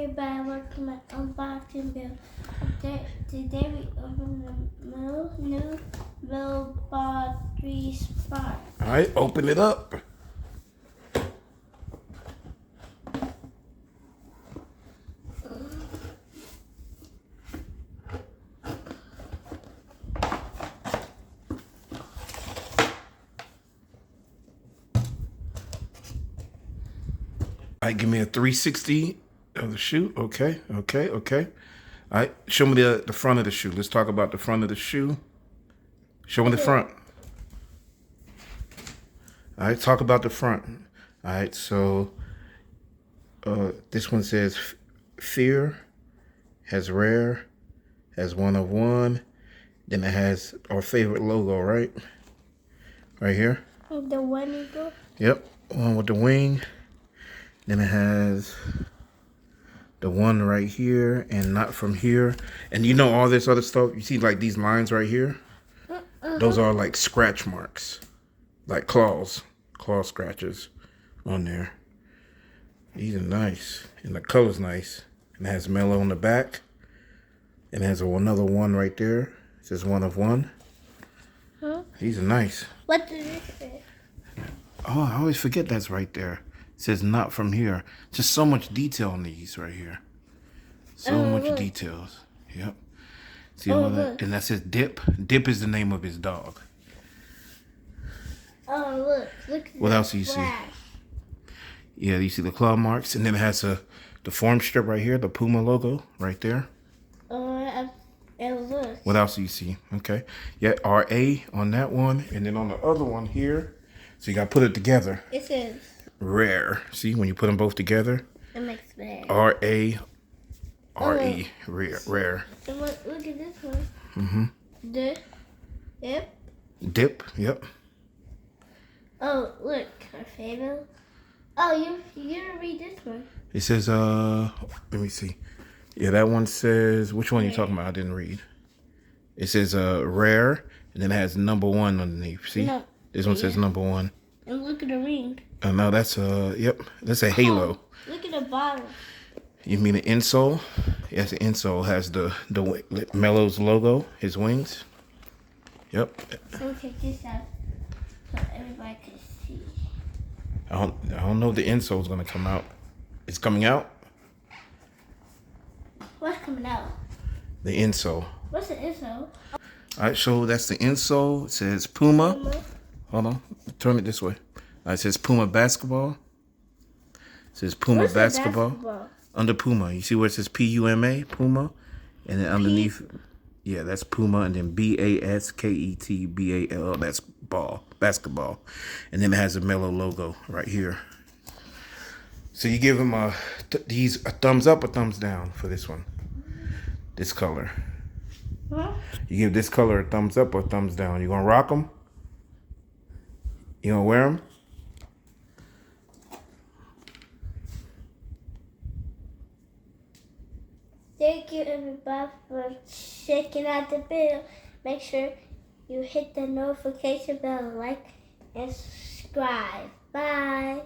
everybody, welcome to my unboxing video. Today we open the new Melo.03 spot. Alright, open it up. Alright, give me a 360 of the shoe. Okay. Alright, show me the front of the shoe. Let's talk about the front of the shoe. Show me the front. Alright, talk about the front. Alright, so this one says fear, has rare, has one of one, then it has our favorite logo, right? Right here. The one eagle? Yep, one with the wing. Then it has the one right here and not from here. And you know all this other stuff? You see like these lines right here? Those are like scratch marks. Like claw scratches on there. These are nice. And the color's nice. And it has Melo on the back. And it has another one right there. It says one of one. Huh? These are nice. What does it say? Oh, I always forget that's right there. It says not from here. Just so much detail on these right here. So much details. Yep. See all that? And that says Dip. Dip is the name of his dog. Oh, look. What else do you see? Yeah, you see the claw marks. And then it has the form strip right here. The Puma logo right there. And look. What else do you see? Okay. Yeah, RA on that one. And then on the other one here. So you got to put it together. It says rare. See, when you put them both together, it makes rare. R-A-R-E, rare. And look at this one. Dip. Dip, yep. Oh, look, our favorite. Oh, you didn't read this one. It says, let me see. Yeah, that one says, which one are you talking about? I didn't read. It says rare, and then it has number one underneath. See? No. This one says number one. And look at the ring. No, that's yep, that's a halo. Oh, look at the bottom. You mean the insole? Yes, the insole has the Melo's logo, his wings. Yep. Let me take this out so everybody can see. I don't know if the insole's gonna come out. It's coming out? What's coming out? The insole. What's the insole? Alright, so that's the insole. It says Puma. Hold on. Turn it this way. It says Puma basketball. It says Puma basketball. Under Puma. You see where it says P-U-M-A? Puma. And then underneath, yeah, that's Puma. And then B-A-S-K-E-T-B-A-L. That's ball. Basketball. And then it has a Melo logo right here. So you give them a thumbs up or thumbs down for this one. This color. Huh? You give this color a thumbs up or thumbs down. You gonna rock them? You gonna wear them? Thank you everybody for checking out the video. Make sure you hit the notification bell, like, and subscribe. Bye.